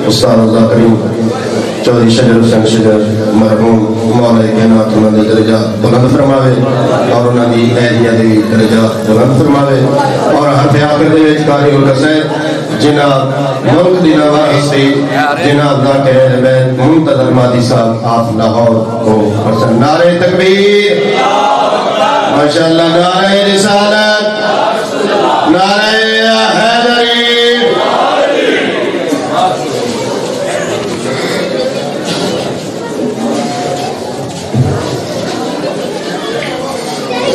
استاد رضا کریم چودھری شجر حسین شجر مرحوم مولا کائنات انہاں دے درجات بلند فرماوے اور انہاں دی اہلیہ دی درجات بلند فرماوے اور حرف آخر دے وچ قاری القصائد جناب ملک دی نواں ہستی جناب ذاکر اہل بیت منتظر مادی صاحب آپ لاہور کو پسند نعرہ تکبیر ماشاءاللہ نعرہ رسالت نعرہ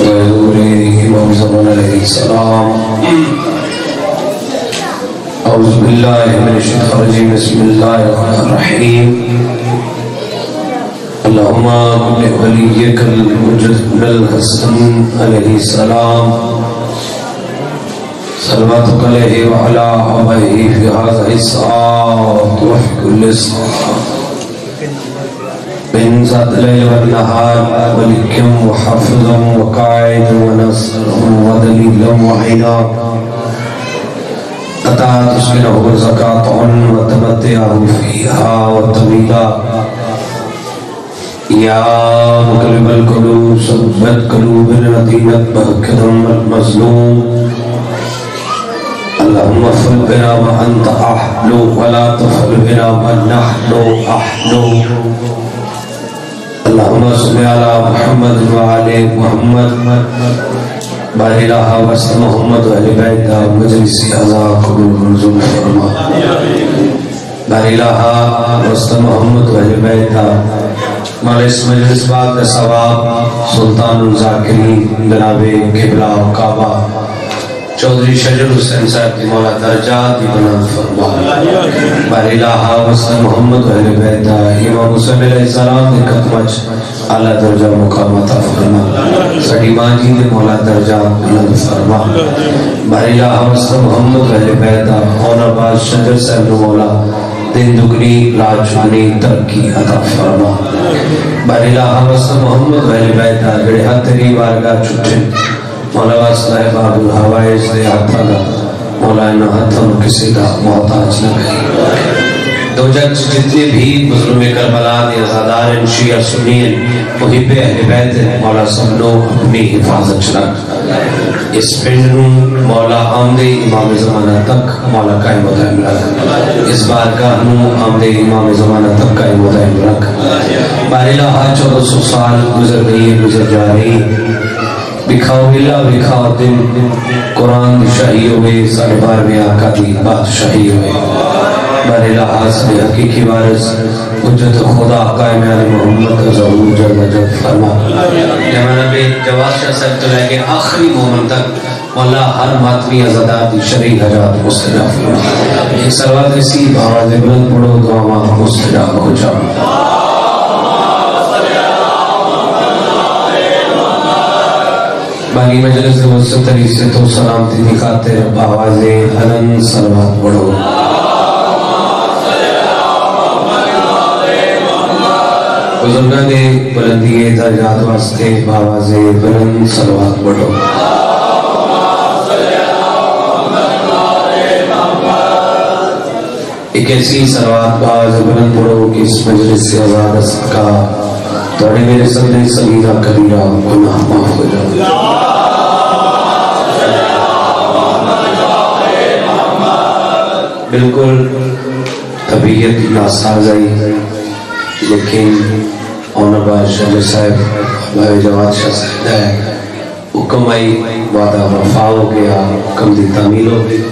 حیدری امام زمان علیہ السلام اعوذ باللہ من الشیطان الرجیم بسم اللہ الرحمن الرحیم اللہم ولیک المجد الحسن علیہ السلام صلواتک علیہ وعلا آبائہ فی هذا الساعت وفی کل ساعت من ذات الليل والنهار ولكم وحافظا وقائد ونصرا ودليلا وعينا أتى تسكنه زكاة وتمتعه فيها وطويلا يا مقلب القلوب ثبت قلوبنا التي نتبهك المظلوم اللهم افعل بنا ما أنت أحل ولا تفعل بنا ما نحن أحل اللهم صل على محمد وعلى محمد بارك الله وسط محمد وعلى بيت مجلس هذا قبول منزول فرما بارك الله وسط محمد وعلى بيت مجلس بعد ثواب سلطان الذاکرین جناب قبلہ کعبہ چودھری شجر حسین صاحب کی مولا درجات کی بلند فرما بارک اللہ وسط محمد وعلی بیت امام حسین علیہ السلام نے خدمت اعلیٰ درجہ مقام عطا فرما سڑی ماں جی نے مولا درجات بلند فرما بارک اللہ وسط محمد وعلی بیت اور آباد شجر صاحب نے مولا دن دگنی رات چگنی ترقی عطا فرما بارک اللہ وسط محمد وعلی بیت گڑے ہاتھ تیری بارگاہ چھٹے مولا واسطہ باب الحوائز دے ہاتھا گا مولا انہا ہاتھا کسی کا محتاج نہ گئی دو جگ جتنے بھی مظلوم کربلا دے ازادار شیعہ سنین محب اہل بیت مولا سب نو اپنی حفاظت چلک اس پنڈنوں مولا آمدے امام زمانہ تک مولا قائم و دائم رکھ اس بارگاہ نو آمدے امام زمانہ تک قائم و دائم رکھ بار الہا 1400 سال گزر گئی گزر جا رہی بکھاؤ ملا بکھاؤ دن قرآن دی شاہی ہوئے سارے بار میں آقا دی بادشاہی ہوئے بار الہا سے حقیقی وارث حجت خدا قائم علی محمد کا ظہور جل جل فرما جمعہ نبی جواز شاہ صاحب تو لے کے آخری مومن تک مولا ہر ماتمی ازادات دی شرعی حجات مستجاب فرما ایک سروات اسی آواز بلند پڑھو دعا مستجاب ہو جاؤ باقی مجلس مستطری سے تو سلامتی دکھاتے رب آواز حلن سلوات پڑھو بزرگاں دے بلندی درجات واسطے آواز بلند سلوات پڑھو ایک ایسی سلوات باز بلند پڑھو کہ اس مجلس سے آزاد سکا توڑے میرے سبنے صغیرہ کبیرہ گناہ معاف ہو جاؤ بالکل طبیعت ناساز آئی لیکن اونبا شجر صاحب بھائی جواد شاہ صاحب ہے حکم آئی وعدہ وفا ہو گیا حکم دی تعمیل ہو گئی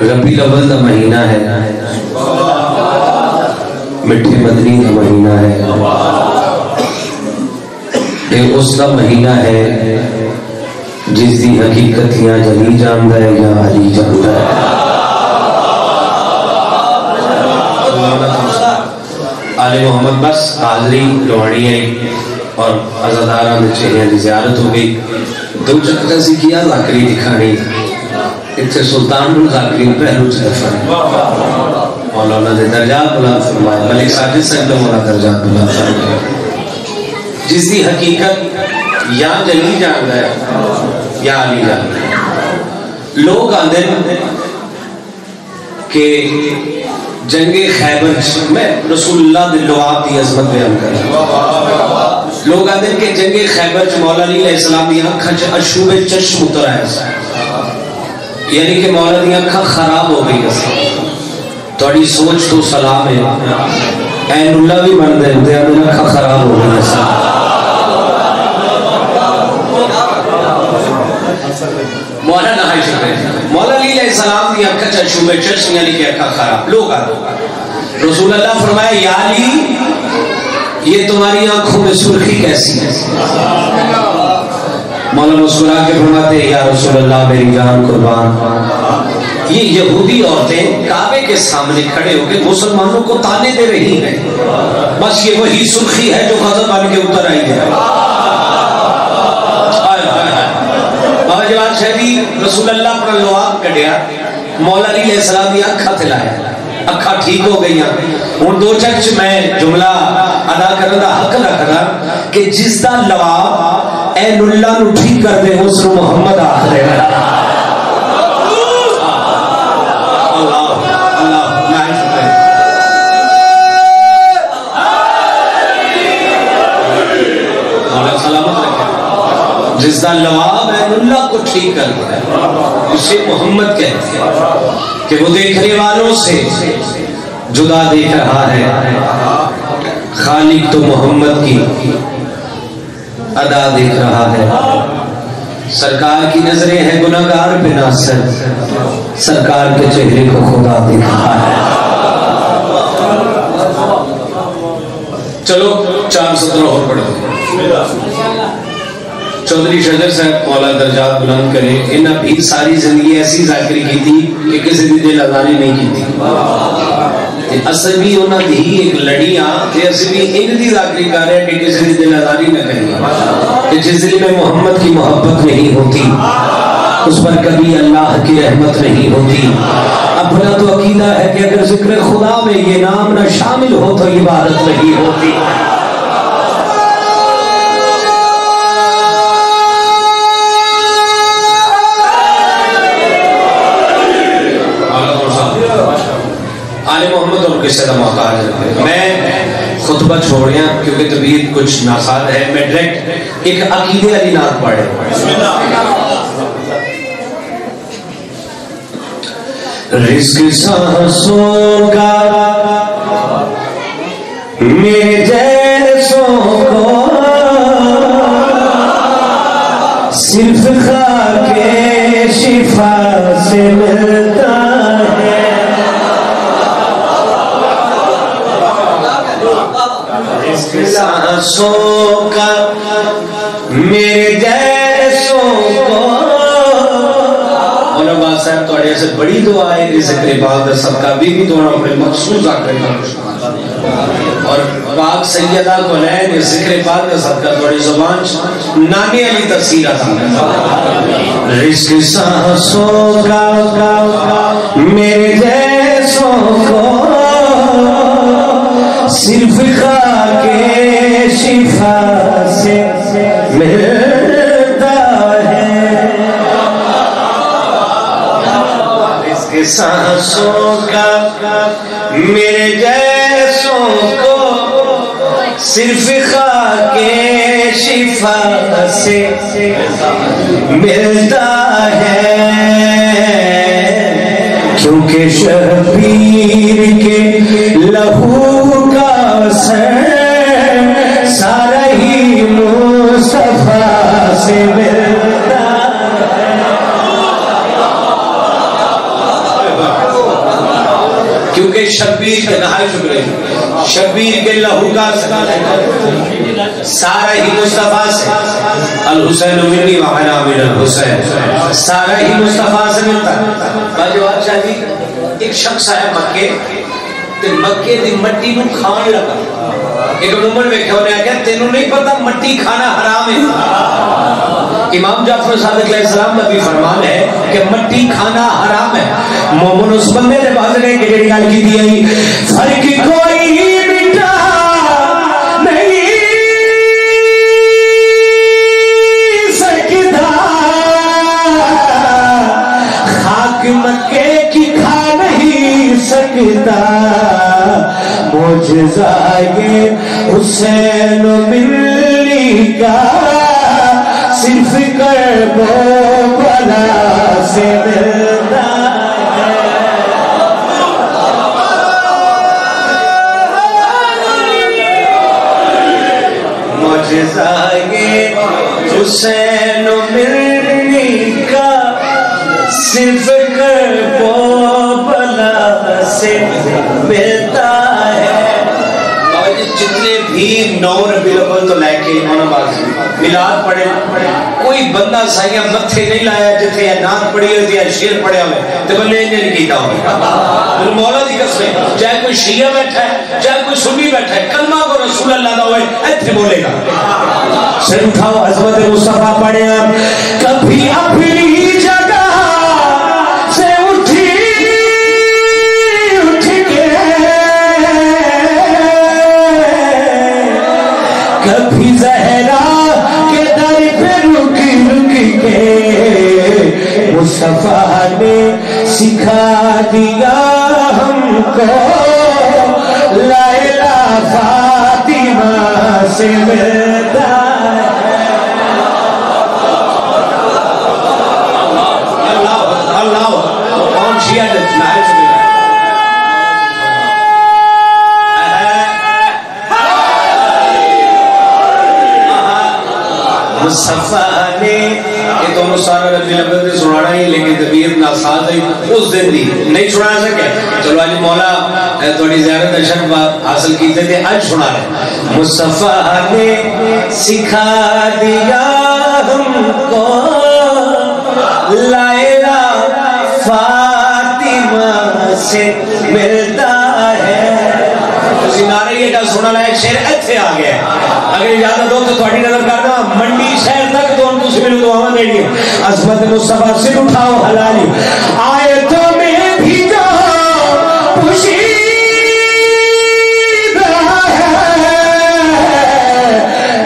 ربی الاول دا مہینہ ہے مٹھے مدنی کا مہینہ ہے یہ اس کا مہینہ ہے جس دی حقیقت یا جلی جاندہ ہے یا علی جاندہ ہے آل محمد بس حاضری لوڑی ہے اور عزاداران چہریاں دی زیارت ہو گئی دو چکر سے کیا ذاکری دکھانی اتھے سلطان بن ذاکری پہلو چلفن مولانا دے درجات بلند فرمائے ملک ساجد صاحب نے مولا درجات بلند فرمائے جس دی حقیقت یا جلی جاندہ ہے یا علی جاندہ ہے لوگ آندھے کہ جنگ خیبر میں رسول اللہ دے لواب دی عظمت بیان کر لوگ آدھے کہ جنگ خیبر مولا علی علیہ السلام دی آنکھاں اشوب چشم اتر آئے، یعنی کہ مولا دی آنکھاں خراب ہو گئی ہے. توڑی سوچ تو سلام ہے، این اللہ بھی بن دے دے آنکھاں خراب ہو گئی ہے. مولا نہ ہے شکر مولا علی علیہ السلام دی آنکھاں اشوب چشم یعنی کہ آنکھاں خراب. لوگ آدھے رسول اللہ فرمائے یا علی یہ تمہاری آنکھوں میں سرخی کیسی ہے؟ مولا مسکرا کے فرماتے ہیں یا رسول اللہ میری جان قربان، یہ یہودی عورتیں کعبے کے سامنے کھڑے ہو کے مسلمانوں کو تانے دے رہی ہیں، بس یہ وہی سرخی ہے جو غضب بن کے اتر آئی ہے. بابا جواد شہری رسول اللہ اپنا لواب کڑیا، مولا علی علیہ السلام دی اکھا تلایا، اکھا ٹھیک ہو گئی. ہوں دو چکچ میں جملہ ادا کرنے دا حق رکھنا کہ جس دا لواب این اللہ نو ٹھیک کر دے اس نو محمد آخر ہے. جس دا لواب این اللہ کو ٹھیک کر دے اسے محمد کہتے ہیں کہ وہ دیکھنے والوں سے جدا دیکھ رہا ہے، خالق تو محمد کی ادا دیکھ رہا ہے. سرکار کی نظریں ہیں گناہگار پہ ناصر، سرکار کے چہرے کو خدا دیکھ رہا ہے. چلو 417 اور پڑھ دیں. چودھری شجر صاحب مولا درجات بلند کرے، انہاں بھی ساری زندگی ایسی ذاکری کی تھی کہ کسی دی دل آزاری نہیں کی تھی. اصل بھی انہاں دی ایک لڑیاں کہ اصل بھی ان دی ذاکری کر رہے کہ کسی دی دل آزاری نہ کریں، کہ جس دل میں محمد کی محبت نہیں ہوتی اس پر کبھی اللہ کی رحمت نہیں ہوتی. اپنا تو عقیدہ ہے کہ اگر ذکر خدا میں یہ نام نہ شامل ہو تو عبادت نہیں ہوتی. آل محمد اور قصے کا محتاج ہے. میں خطبہ چھوڑیا کیونکہ طبیعت کچھ ناساد ہے، میں ڈائریکٹ ایک عقیدے والی نعت پڑھے. رزق سانسوں کا میرے جیسوں کو صرف خاک شفا سے ملتا ہے. سانسوں کا میرے جیسوں کو. علماء صاحب تو ایسے بڑی دعا ہے کہ ذکر پاک کا صدقہ بھی تو اپنے مخصوص آکر اور پاک سیدہ کو لین ذکر پاک کا صدقہ تھوڑی زبان نامی علی تفسیر آتا. رزق سانسوں کا میرے جیسوں کو صرف خاک شفا سے ملتا ہے. اس کے سانسوں کا میرے جیسوں کو صرف خاک شفا سے ملتا ہے. کیونکہ شبیر کے لہو کا سر سارا ہی مصطفیٰ سے ملتا ہے. کیونکہ شبیر کے نہائی شکرے شبیر کے لہو کا سارا ہی مصطفیٰ سے الحسین منی وعنا من الحسین سارا ہی مصطفیٰ سے ملتا ہے. باجواد شاہ جی ایک شخص آیا مکے تے مکے دی مٹی نو کھان لگا. ایک نمبر ویکھیا انہیں آگیا تینوں نہیں پتا مٹی کھانا حرام ہے. امام جعفر صادق علیہ السلام کا بھی فرمان ہے کہ مٹی کھانا حرام ہے. مومن اس بندے نے بات رہے کہ جڑی گل کی دی فرق کوئی مٹا نہیں سکتا خاک مکے کی کھا نہیں سکتا معجزہ یہ حسین ملنے کا صرف کربلا سے ملتا یہ حسین ملنے کا صرف کربلا سے ملتا ہے۔ جتنے بھی 9 ربیع الاول تو لے کے میلاد پڑھے کوئی بندہ سائیاں متھے نہیں لایا جتھے یا نعت پڑھی ہوئی یا شعر پڑھیا ہوئے تو بلے انہیں نہیں کیتا ہوگا مولا دی قسم چاہے کوئی شیعہ بیٹھا ہے چاہے کوئی سنی بیٹھا ہے کلمہ کو رسول اللہ دا ہوئے ایتھے بولے گا سر اٹھاؤ عظمت مصطفیٰ پڑھے ہم کبھی اپنی جگہ سے اٹھ کے کبھی زہرا کے در پہ رک کے مصطفیٰ نے سکھا دیا ہم کو لا الہ فاطمہ سے ملتا ہے۔ اللہ کون شیعہ جتنا ہے مصطفیٰ نے یہ تو سارا ربیع الاول سے سنانا ہی لیکن طبیعت ناساز ہے اس دن دی نہیں سنا سکے چلو آج مولا تھوڑی زیارت اشرف حاصل کیتے تھے آج سنا رہے مصطفیٰ نے سکھا دیا ہم کو لا الہ فاطمہ سے ملتا ہے۔ نعرہ یہ جا سنا لائے شیر ایتھے آ گیا اگر اجازت ہو تو تھوڑی نظر کرنا منڈی شہر تک تو ہم تو سمجھو تو آمد دے گی عظمت مصطفیٰ سے اٹھاؤ حلالی آیتوں میں بھی جو پوشیدہ ہے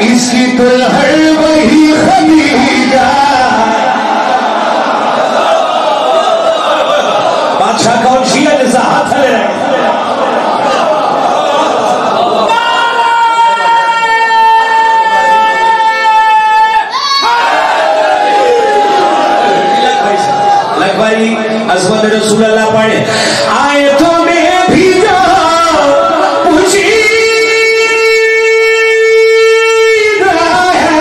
اس کی دلہن وہی خدیجہ بادشاہ کون شیعہ جیسا ہاتھ لے رہے ہیں عظمت رسول اللہ پڑھے آیتوں میں بھی جو پوشیدہ ہے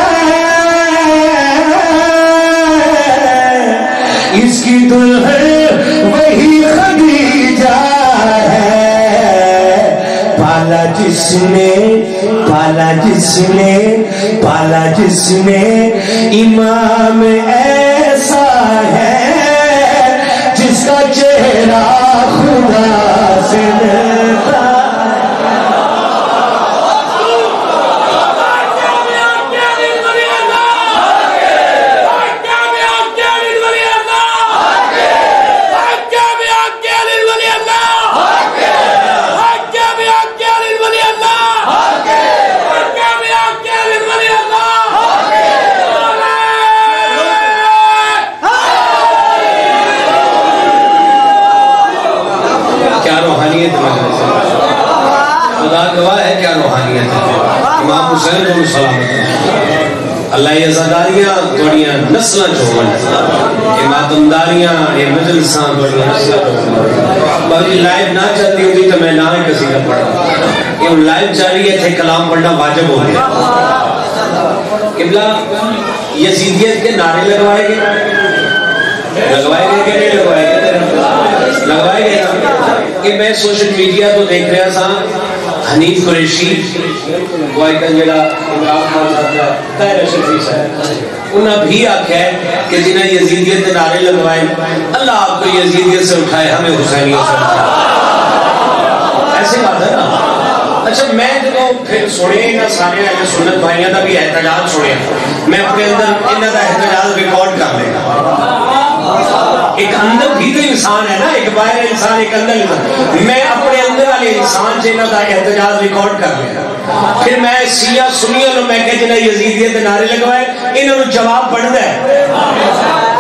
اس کی دلہن وہی خدیجہ ہے پالا جس نے امام ایسا ہے جس کا چہرہ خدا سے ملتا خدا گواہ ہے کیا روحانیت ہے امام حسین کو سلامت اللہ یہ عزاداریاں توڑیاں نسلیں چھوڑیں یہ ماتمداریاں یہ مجلساں توڑیاں نسلیں چھوڑیں باقی لائیو نہ چاہتی ہوتی تو میں نہ ہی کسی کا پڑھا یہ لائیو چاہ رہی ہے تھے کلام پڑھنا واجب ہو گیا قبلہ یزیدیت کے نعرے لگوائے گے کہ نہیں لگوائے گے لگوائے گے کہ میں سوشل میڈیا تو دیکھ رہا تھا حنیف قریشی کوئی کا جڑا امراض موجود ہے طاہر شفیع صاحب انہاں بھی آکھا ہے کہ جنہیں یزیدیت نعرے لگوائے اللہ آپ کو یزیدیت سے اٹھائے ہمیں حسینیت سے اٹھائے ایسے بات ہے نا اچھا میں جب پھر سنے نا سارے اہل سنت بھائیاں دا بھی احتجاج سنے میں اپنے اندر انہاں دا احتجاج ریکارڈ کر لے گا ایک اندر بھی تو انسان ہے نا ایک باہر انسان ایک اندر انسان میں اپنے اندر والے انسان سے انہاں دا احتجاج ریکارڈ کر لے گا پھر میں سیاہ سنیوں لو میں کہ جنہیں یزیدیت نعرے لگوائے انہوں نے جواب پڑھتا ہے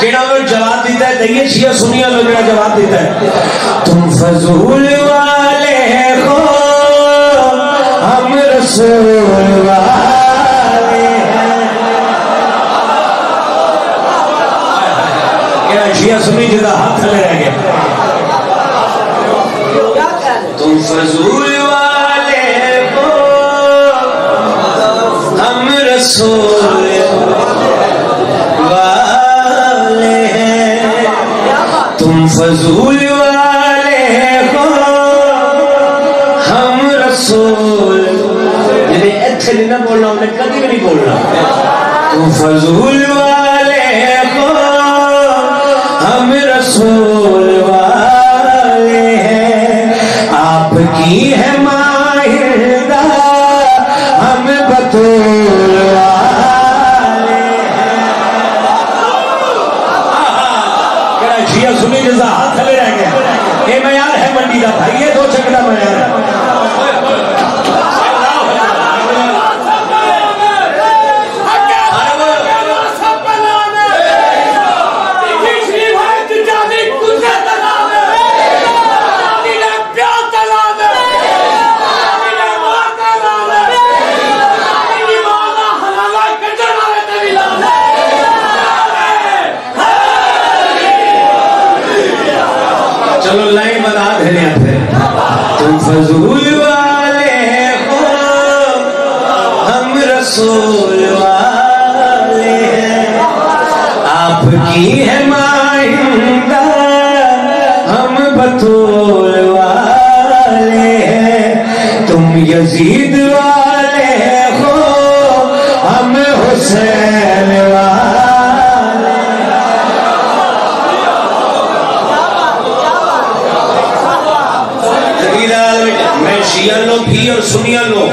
جنہوں نے جواب دیتا ہے تو یہ سیاہ سنیوں لو جنہوں جواب دیتا ہے تم فضول فضول والے ہو ہم رسول والے ہیں، آپ کی ہے ماہندہ ہم بطول والے ہیں۔ جیا سنی جزا ہاتھ تھلے رہ گیا، یہ معیار ہے منڈی دا بھائی، یہ دو چکڑا معیار ہے۔ چلو لائن بنا دھنے پھر، تم فضول والے ہو ہم رسول والے ہیں، آپ کی ہے ماہندہ ہم بطول والے ہیں، تم یزید والے ہو ہم حسین والے۔ میں شیعہ لوگ بھی اور سنیہ لوگ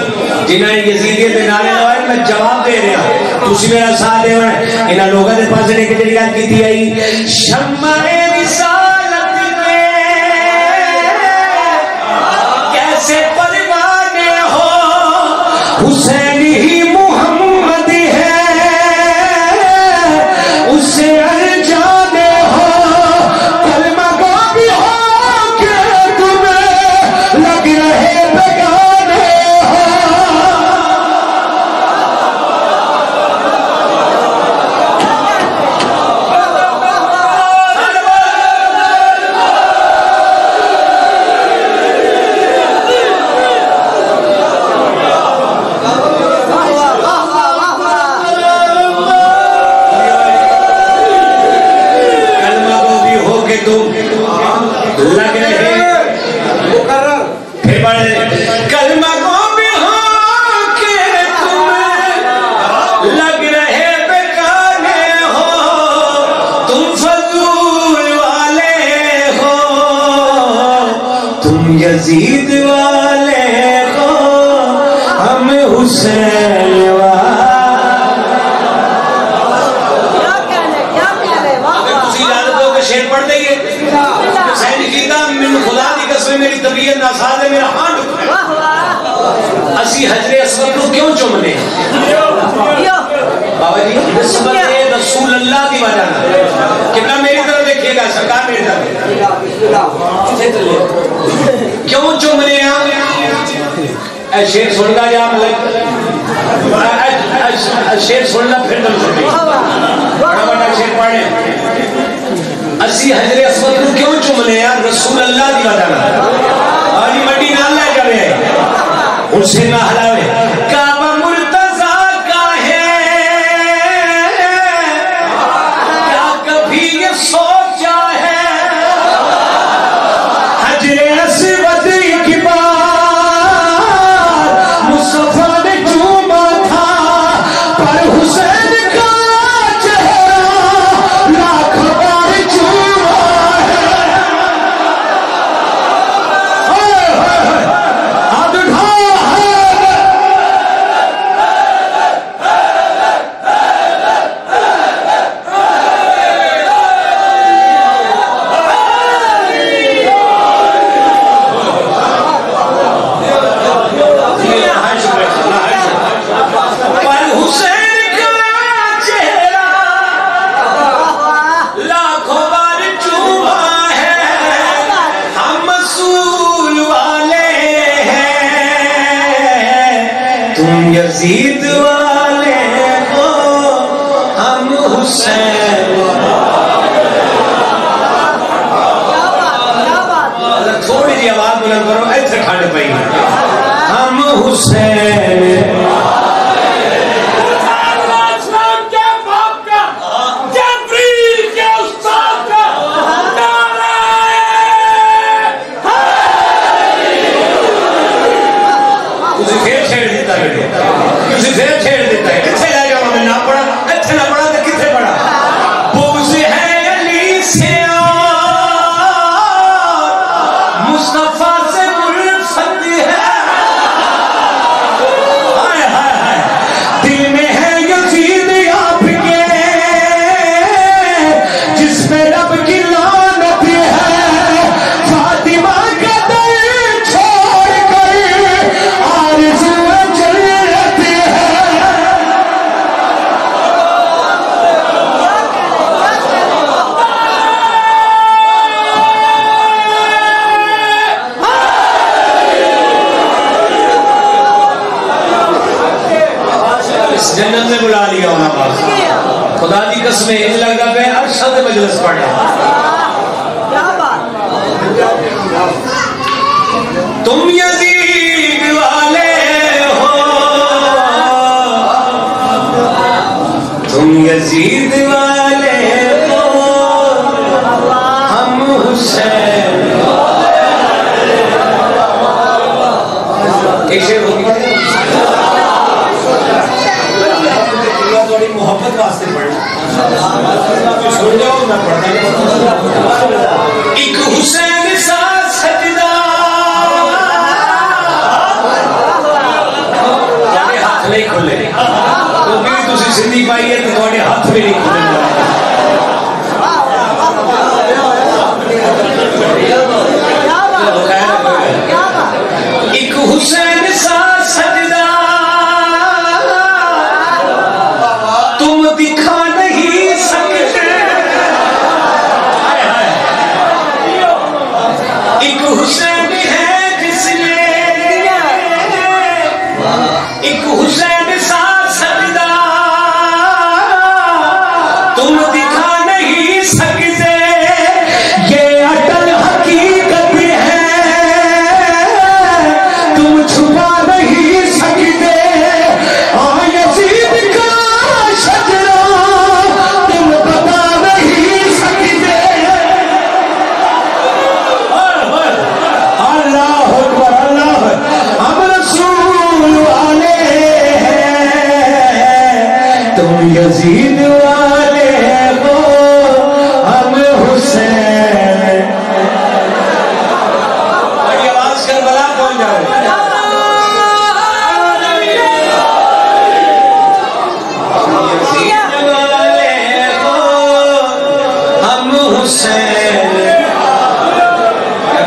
جنہیں یزیدیت دے نعرے لوائے میں جواب دے رہا، تسی میرا ساتھ دے رہے ہیں۔ انہاں لوگوں نے پاس نے کتنی گات کی تھی آئی شمع رسالت کے کیسے پروانے ہو، حسین ہی محمد ہے اسے انجانے ہو، کلمہ گو بھی ہو کہ تمہیں لگ رہے بگانے ہو۔ کلمہ گو بھی ہو کہ تم لگ رہے، پھر بڑھے کلمہ گو بھی ہو کہ تم لگ رہے بگانے ہو، تم فضول والے ہو تم یزید والے ہو ہم حسین والے۔ اگر تسی اجازت دو کہ شعر پڑھ دئیے، حسین کیتا من خدا دی قسم میری طبیعت ناساز ہے، میرا ہاں ڈکھ ہے، اسی حجر اسود کو کیوں چومنے ہیں بابا جی؟ نسبت رسول اللہ دی وجہ نہ، کتنا میری طرف دیکھیے گا، سرکار میری طرف کیوں چومنے ہیں؟ اے شیر سن گا یا ملک شیر سننا پھر دل سنی بڑا بڑا شیر پڑھیں، اسی حجر اسود کو کیوں چومنے ہیں؟ رسول اللہ دی وجہ نہ، آجی منڈی نال لے جاوے ان سے نہ ہلاوے، کعبہ مرتضیٰ کا ہے کیا کبھی یہ سوچا ہے، حجر اسود کی بار مصطفیٰ نے چوما تھا، پر حسین کا چہرہ لاکھ بار چوما ہے۔ ہاتھ اٹھا پر حسین کا چہرہ لاکھوں بار چوما ہے، ہم رسول والے ہیں تم یزید والے ہو ہم حسین والے۔ تھوڑی جی آواز بلند کرو، ایسے کھانے پائی ہم حسین کسی پھر چھیڑ دیتا ہے، کسی پھر چھیڑ دیتا ہے، کتھے لے جاؤں میں نہ پڑا، اتھے نہ قسمیں ان لگا پہ ارشد مجلس پڑھا تم یزید والے ہو تم یزید والے ہو ہم حسین ایک شعر ہوگی تھوڑی محبت واسطے پڑھنا چھوڑ جاؤ میں پڑھتا ایک حسین سا سجدہ تھوڑے ہاتھ نہیں کھلے کیونکہ تسی زندگی پائی ہے تو تھوڑے ہاتھ بھی نہیں کھلے ایک حسین سا سجدہ تم دکھا نہیں سکتے ایک حسین ہے جس نے ایک حسین سا سجدہ تم دکھا نہیں سکتے یہ اٹل حقیقت ہے تم چھپا نہیں سکتے یزید کا شجرہ تم بتا نہیں سکتے اللہ اکبر اللہ ہم رسول والے ہیں تم یزید والے ہو ہم حسین بڑی آواز کربلا پہنچ جاؤ یزید والے ہو ہم حسین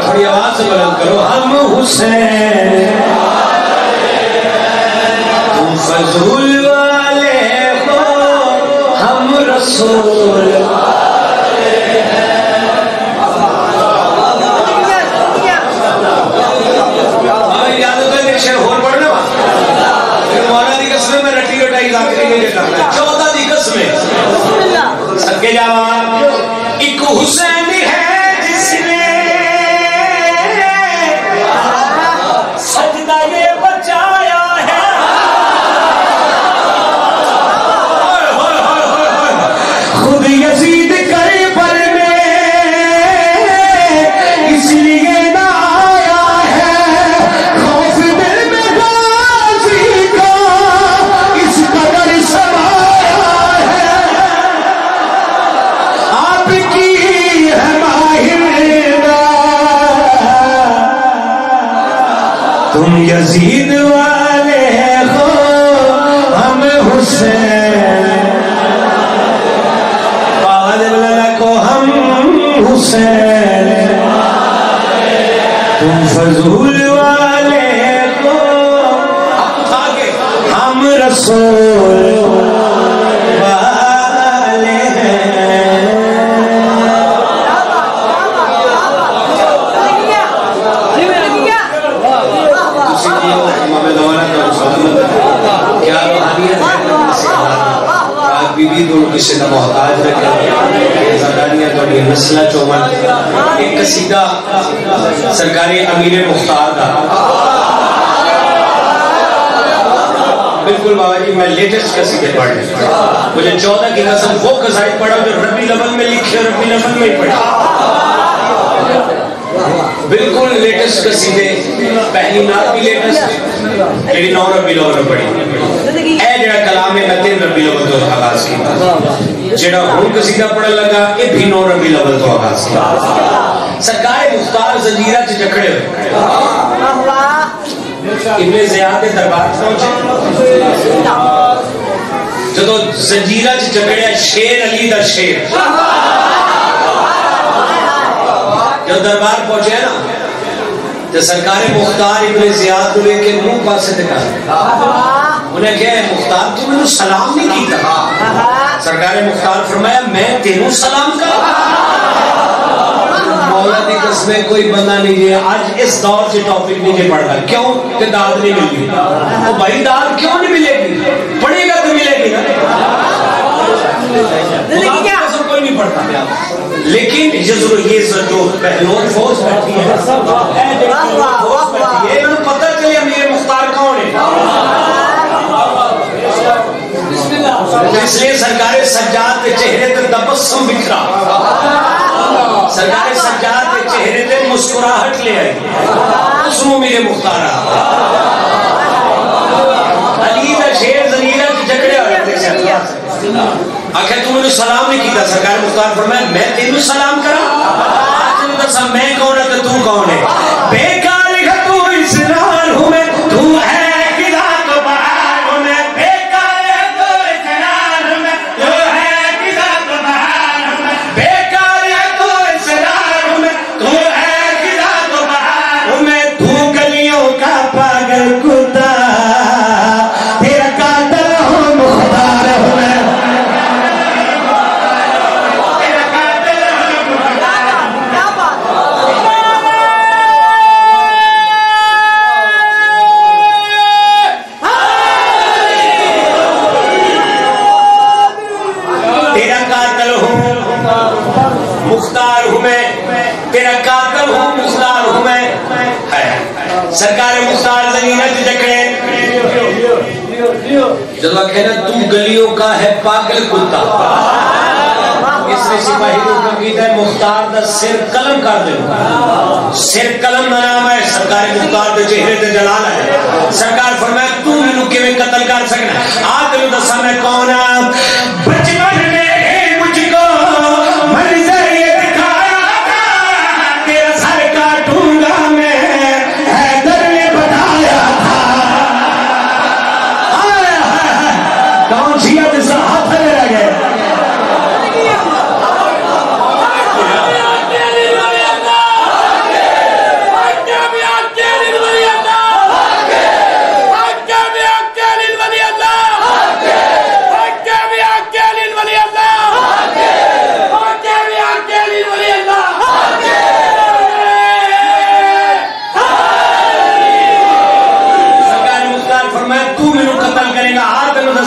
تھوڑی آواز سے بلند کرو ہم حسین تم فضول والے ہو ہم رسول یاد ہوتا ہے شعر ہور پڑھنا مولا دی قسمیں میں رٹی رٹائی ذاکری نہیں کرنا 14 دی قسمیں سکے جواب ایک حسین ہے جس نے سجدہ یہ بچایا ہے خود یزید کربل میں اس لیے نہ آیا ہے خوف دل میں غازی کا اس قدر سمایا ہے آپ کی ہے ماہرہ تم یزید والے ہو ہم حسین کو ہم حسین تم فضول والے کو ہم رسول والے ہیں کیا روحانیت ہے بی بی دول کسی نہ محتاج رکھے زدانیہ توڑی نسلہ چومن ایک قصیدہ سرکاری امیر مختار دا بالکل بابا جی میں لیٹسٹ قصیدے پڑھ لیں مجھے 14 کی قسم وہ قصائد پڑھا جو ربی الاول میں لکھے ربی الاول میں ہی پڑھا بالکل لیٹسٹ قصیدے پہلی نات بھی لیٹسٹ جڑی 9 ربی الاول میں پڑھی اے جڑا کلام ہے 3 ربی الاول تو آغاز کی جڑا ہون قصیدہ پڑھن لگا یہ بھی 9 ربی الاول تو آغاز کی سرکار مختار زنجیرہ سے جکڑے ہوئے ابن زیاد کے دربار پہنچے جدو زنجیرہ سے جکڑے شیر علی دا شیر جب دربار پہنچے نا تو سرکار مختار ابن زیاد کو لے کے منہ پاسے دکھا انہیں کہا ہے مختار تو میں نے سلام نہیں کیتا سرکار مختار فرمایا میں تینوں سلام کر مولا دی قسمیں کوئی بندہ نہیں ہے آج اس دور سے ٹاپک نہیں جے پڑھتا کیوں کہ داد نہیں مل گئی وہ بھائی داد کیوں نہیں ملے گی پڑھے گا تو ملے گی نا کوئی نہیں پڑھتا، لیکن یہ جو بہلول فوج بیٹھی ہے پتہ چلے امیر مختار کون ہے، اس لیے سرکار سجاد کے چہرے تے تبسم بکھرا، سرکار سجاد کے چہرے تے مسکراہٹ لے آئی، اس نو امیر مختار علی دا شیر زنیرہ کی جکڑے ہوئے تھے آخر تو مجھے سلام نہیں کیتا، سرکار مختار فرمایا میں تینوں سلام کرا، آج تینوں دسا میں کون ہے تو کون ہے، بیکار ہے تو اسرار ہوں میں، تو ہے کدا تو بہار ہوں میں، بیکار ہے تو اسرار ہوں میں، تو ہے کدا تو بہار ہوں میں، بیکار ہے تو اسرار ہوں میں، تو ہے کدا تو بہار ہوں میں، تو گلیوں کا پاگل کتا تیرا قاتل ہوں مختار ہوں میں، سرکار مختار زمینہ کی جکڑے جب کہنا تو گلیوں کا ہے پاگل کتا، اس نے سپاہی کو کہتا ہے مختار دا سر قلم کر دے، سر قلم کا نام ہے، سرکار مختار دے چہرے تے جلال ہے، سرکار فرمایا تو میں کیویں قتل کر سکنا، آج تینوں دسا میں کون ہاں، بچپن میں مجھ کو منظر یہ دکھایا تھا تیرا سر کاٹوں گا میں، کون سی ہے جس کا ہاتھ میں رہ گئے،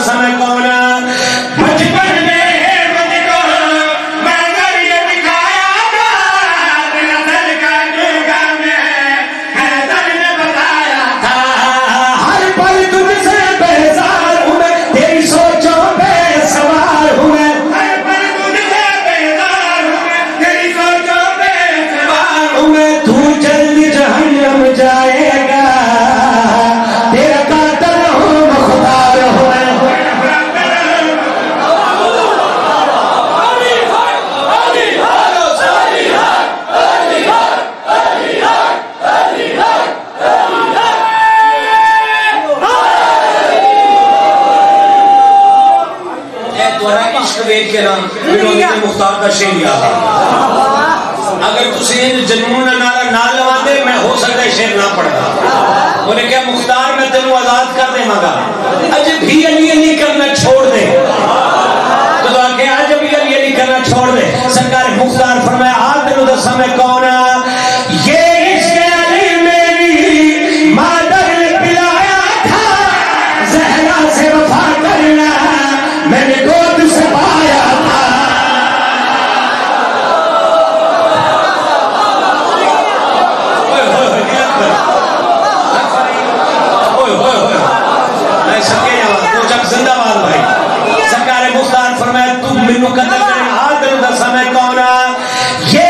سمے کون بچپن میں مجھ کو منظر یہ دکھایا تھا تیرا دل کا ڈوگا میں حیدر نے بتایا تھا، ہر پل تجھ سے بیزار ہوں میں، تیری سوچوں پہ سوار ہوں میں، ہر پل تجھ سے بیزار ہوں میں، تیری سوچوں پہ سوار ہوں میں، تو جلد جہنم جائے گا تیرا قاتل ہوں مختار ہوں میں، کے نام مختار کا شیر یاد ہے، اگر تسی جنون نعرہ نہ لوا دے میں ہو سکتا ہے شیر نہ پڑھتا، انہیں کہا مختار میں تینوں آزاد کر دے مگا اج بھی علی علی کرنا چھوڑ دے، تو آگے آج بھی علی علی کرنا چھوڑ دے، سرکار مختار فرمایا آج تینوں دسا میں کون یہ عشق علی میری مادر نے پلایا تھا، زہرا سے وفا کرنا میں نے گود سے پایا تھا، زندہ باد بھائی، سرکار مختار فرمایا تم منو قتل کرے ہاتھ دسا میں کون یہ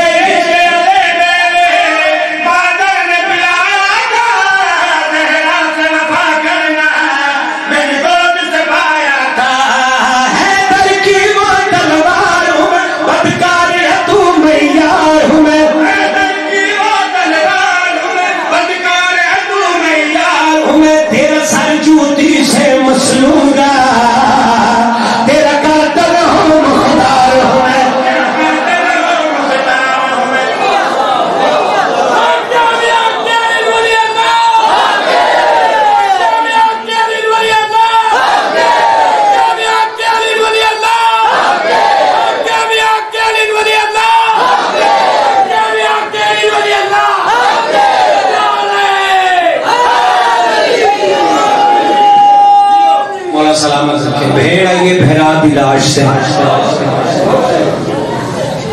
سلامت رکھے، بھیڑ آئیے بھیرا دی لاش سے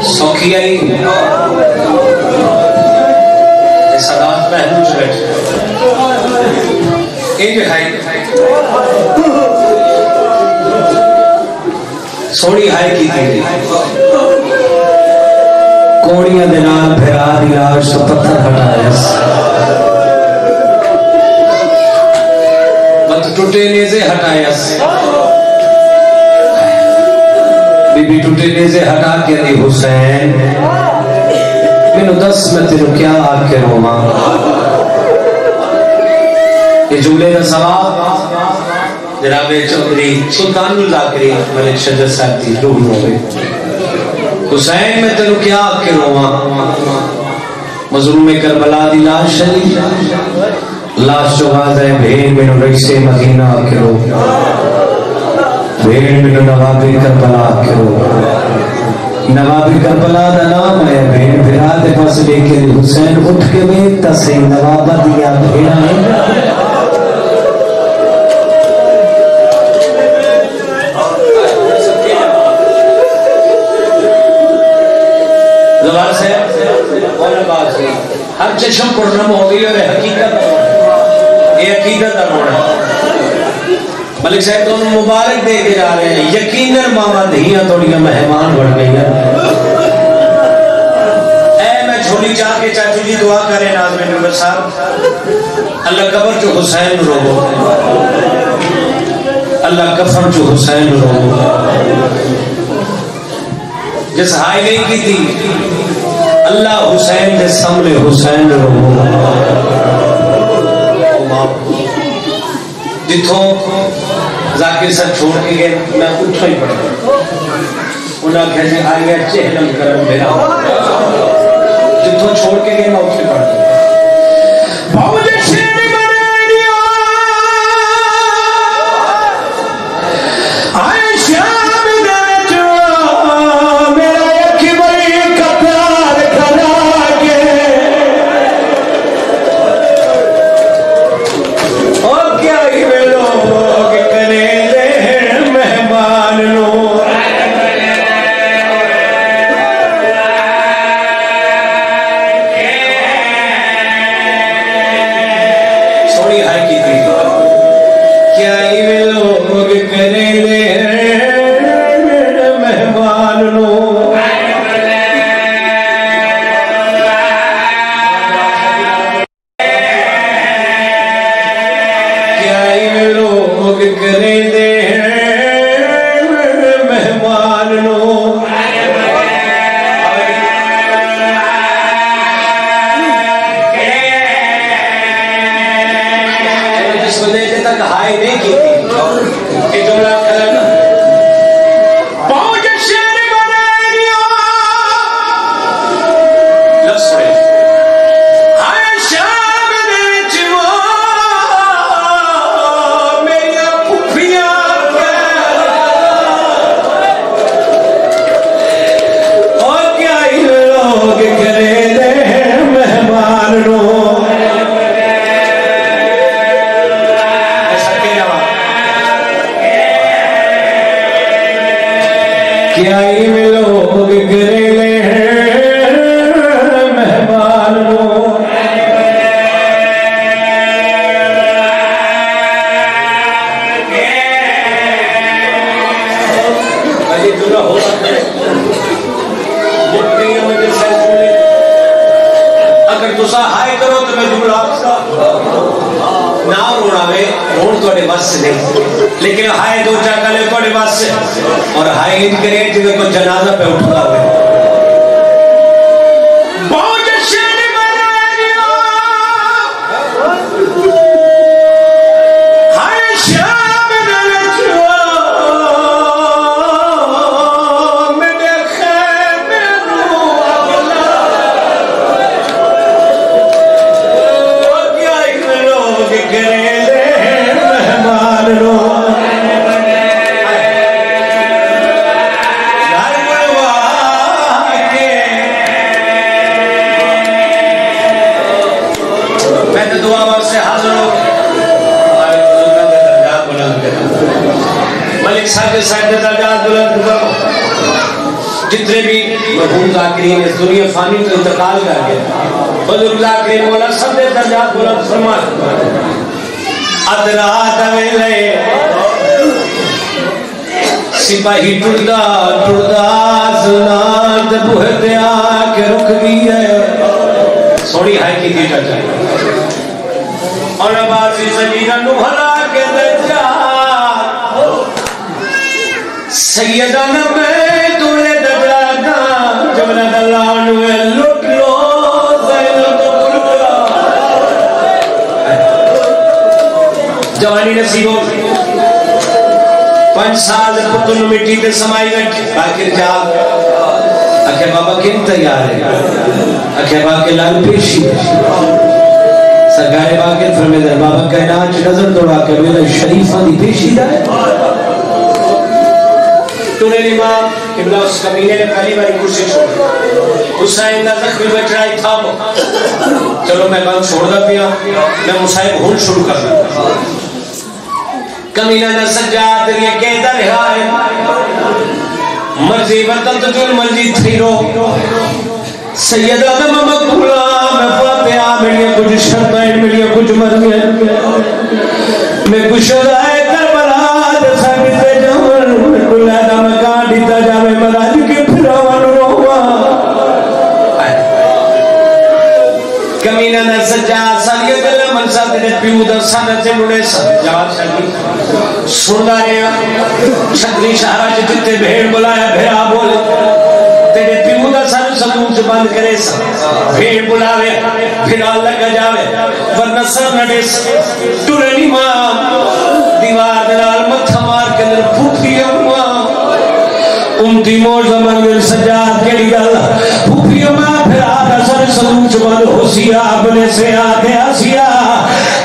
سوکھی آئی سادات محبوب بیٹھے ایک ہائی سوڑی ہائی کی تھی کوڑیاں دنال بھیرا دیلاش تو پتھر ہٹایا مت ٹوٹے نیزے ہٹایا بی بی ٹوٹے نیزے ہٹا کے دی حسین میں 10 میں تیرو کیا آگ کے روما یہ جملے کا سواب جناب چودھری سلطان الذاکری ملک شجر صاحب تھی روح ہوئے حسین میں تیرو کیا آگ کے روما مظلوم کربلا دی لاش شریف لاش جو غازہ بھین میں رئیس مدینہ آگ کے روما بھین میں نوابی کربلا آگ کے روما نوابی کربلا دا نام ہے بہن بھرا دے پاس لے کے حسین اٹھ کے بیٹھتا سے نوابہ دیا بھیڑا ہے زبان سے اور باز ہر چشم پرنم ہو گئی اور حقیقت یہ عقیدت امونا ملک صاحب تو مبارک دے کے جا رہے ہیں یقیناً ماما دھیاں توڑیاں مہمان بڑھ گئی ہیں اے میں چھوڑی چاہ کے چاچو جی دعا کریں ناظرین نمبر صاحب اللہ قبر جو حسین رو اللہ کفر جو حسین رو جس ہائی گئی کی تھی اللہ حسین دے سملے حسین رو جتوں ذاکر صاحب چھوڑ کے گئے میں اٹھا ہی پڑھا انہاں کہتے ہیں آئے گئے چہلم کرم میرا جتوں چھوڑ کے گئے میں اٹھا ہی پڑھا مجھے شیر بنائیا آئے شام نجو میرا یکی بڑی کپار کھلا کے اور کیا ہی میں لوگ کرے لے مہمان لو سوڑی ہائی کی تھی کیا ہی میں لوگ کرے لے مہمان لو کرے دے مہمان لو جس کو دیتے تک ہائی نہیں کی تھی یہ جملہ کھلنا پہنچ شیر بنائیا لفظ پڑے ہائے شام نیچو کیا ہی میں لوگ گریلے ہیں مہمان لو یہ جملہ ہو سکتا ہے اگر تسا ہائے کرو تو میں جملہ نہ رونا میں رون تو بس سے نہیں لیکن ہائے دو چاکا لے تو بس سے اور ہائے ان کرے جنہیں کو جنازہ پہ اٹھتا ہوئے بہت شیر بنائیا ہائے شام نلچو میرے خیمے رو اغلا اور کیا ایک لوگ کرے لے مہمان رو دعا واسطے حاضر ہو ہمارے بزرگوں کے درجات بلند کرو ملک صاحب کے درجات بلند کرو جتنے بھی مرحوم ذاکرین اس دنیا فانی تو انتقال کر گیا حضور ذاکرین مولا سب دے درجات بلند فرمائے ادرا دویلے سپاہی ٹردہ زنان دے بوہے دے آکے رکھ گئی ہے سوڑی ہائی کی دیتا جائے اور عباسی سجیدہ نبھلا کے دجال سیدہ نبی دولے دجاگا جملہ دلانوے لٹ لو زینب تو بلکا جوانی نصیب ہو 5 سال پتن مٹی تے سمائی گٹ آخر جاگ آخر بابا کن تیار ہے آخر بابا کے لال پیشی سرکار باقی فرمے در بابا کائنات نظر دوڑا کے میرا شریفہ دی پیشی دا ہے تُنے امام قبلہ اس کمینے نے پہلی باری کرسی چھوڑ حسین دا زخمی بچڑائی تھا چلو میں بند چھوڑ دا پیا میں مصائب ہون شروع کر دوں کمینہ نہ سجاد یہ کہتا رہا ہے مرضی وطن تو جو مرضی تھی رو سید آدم مقبولہ میں فاتحہ ملیے کچھ شرطائن ملیے کچھ مرضی میں کچھ رائے کربلا دسا بیتے جاؤں میں کل آدم کان دیتا جاوے مراج کے پھراوان روحا کمینہ نہ سجاد سالیہ دلہ منسا تیرے پیو در سانہ سے مڑے سجاد شاکی سندا رہا شکری شہرہ جتے بھیڑ بلایا بھیڑا بولے تیرے پیو دا سر سلوم سے بند کرے سا بھیڑ بلاوے پھر اللہ کا جاوے ورنہ سر نڈیس ٹورنی ماں دیوار دلال متھا مار کے در پھوپی اماں امتی موزہ منگل سجاد کے لئے اللہ پھوپی اماں پھر آدھا سر سلوم سے بند ہو سیا اپنے سے آدھے آسیا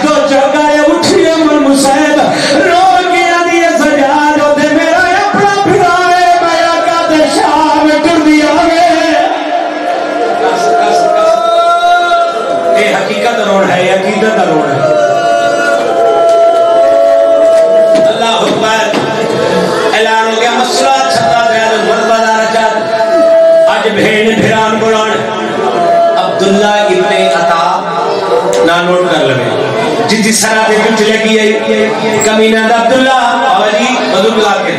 تو چکائے اٹھی امن مسید رو گیا دیئے سجاد ہوتے میرا اپنا پھرائے میں آقا دے شاہ میں ٹر دیا گئے یہ حقیقت روڑ ہے یہ عقیدت روڑ ہے اللہ اکبر اعلان ہو گیا مسئلہ چھتا دیا مربع دارا چاہت آج بھیڑ بھیران بڑھان عبداللہ ابن عطا نا نوٹ کر لگے جتی سرہ دے کچھ لگی ہے کمینہ دا عبداللہ آواجی عبداللہ کے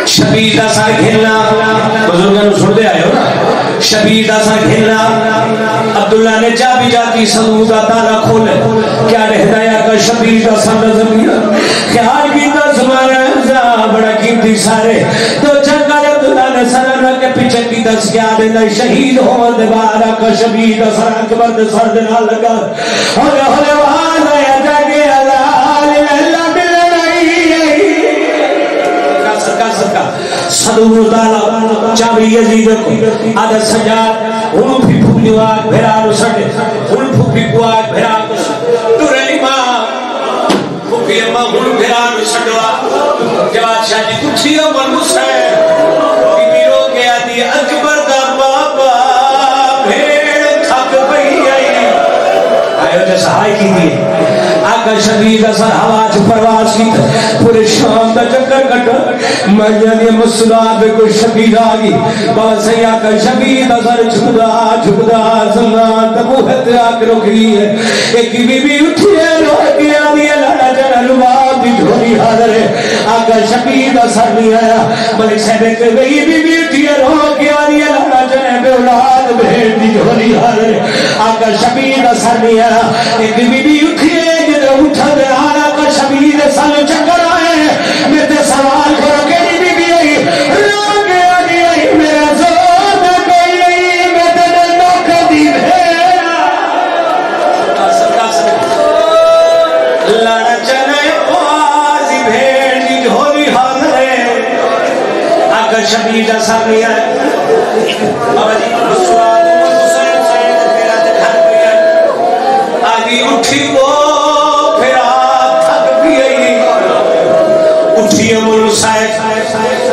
شبیر دا سر گھلنا بزرگاں نو سن دے آئے ہو نا شبیر دا سر گھلنا عبداللہ نے چابی جاتی صندوق دا تالا کھولے کیا رہدایا کا شبیر دا سر زمینہ خیال کی دا زمانہ ازا بڑا قیمتی سارے تو چنگا عبداللہ نے سر رکھ کے پیچھے کی دس کیا دینا شہید ہو دے بارا کا شبیر دا سر اکبر دے سر دینا لگا ہولے ہولے وہاں آیا جاگے صدور تعالیٰ چابی یزید کو آدھا سجاد انہوں بھی پھولی واق بھیرا رو سٹے انہوں بھی پواق بھیرا رو سٹے تورے ماں پھوپی اماں انہوں بھیرا رو سٹوا جواد شاہ جی کچھی امر مسئے بی بی رو گیا دی اکبر دا بابا بھیڑ تھک بھئی آئیو جیسا ہائی کی دی آقا شبیر دا سر ہوا چھ پرواز کی پورے شام دا چکر کٹا مجھے مسلح بے کوئی شبیر آگی بابا سی آقا شبیر دا سر چھپدا زمان دا بوہت آکر رکھ گئی ہے ایک بی بی اٹھی ہے روح گیا دیا لڑا جنہ لباب دی جھوڑی حاضر ہے آقا شبیر دا سر نہیں آیا ملک صاحب ایک بی بی اٹھی ہے روح گیا دیا لڑا جنہ بے اولاد بھیڑ دی جھوڑی حاضر ہے آقا شبیر دا سر نہیں آیا ایک بی بی اٹھی ہے اٹھا دے آنا کا شبیر سال چکر آئے میں تے سوال کرو کہ نہیں بی بی آئی رو گیا نہیں آئی میرا زور نہ کوئی نہیں میں تے نے نوکہ دی بھیڑا لڑا چنے پوازی بھیڑ دی جھولی حاضر ہے آقا شبیر دا سر نہیں آئے بابا جی رسوال حسین سید میرا دے گھر گیا آدھی اٹھی وہ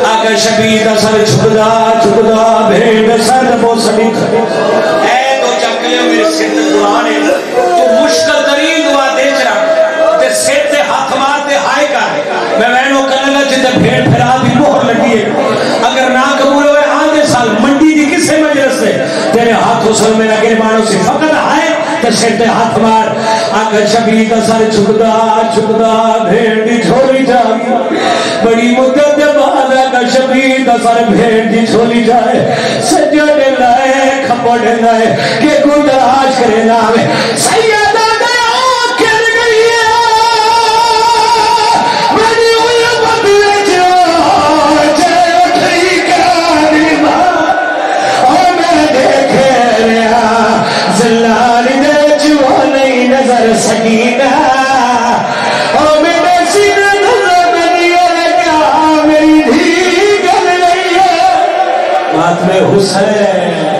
آقا شبیر دا سر چھکدا بھیڑ سر دبو سبھی اے تو چکلے میرے سر دعانے تو مشکل ترین دعا دے چرا تے سر تے ہاتھ مار تے ہائے کر میں وینو کرنے لگا جتے بھیڑ پھرا دی مہر لگی ہے اگر نہ حسن میرا گرمانوں سے فقط آئے تو سرتے ہاتھ مار آقا شبیر کا سر چھکدا چھکدا بھیڑ دی جھولی جائے بڑی مدت بعد آقا شبیر کا سر بھیڑ دی جھولی جائے سجدے لائے کھپڑ لائے کہ کوئی دراج کرے نام سیدہ سکینہ اور میرے سینہ نظر نہیں لگا میری دھی گل رہی ہے ماتم حسین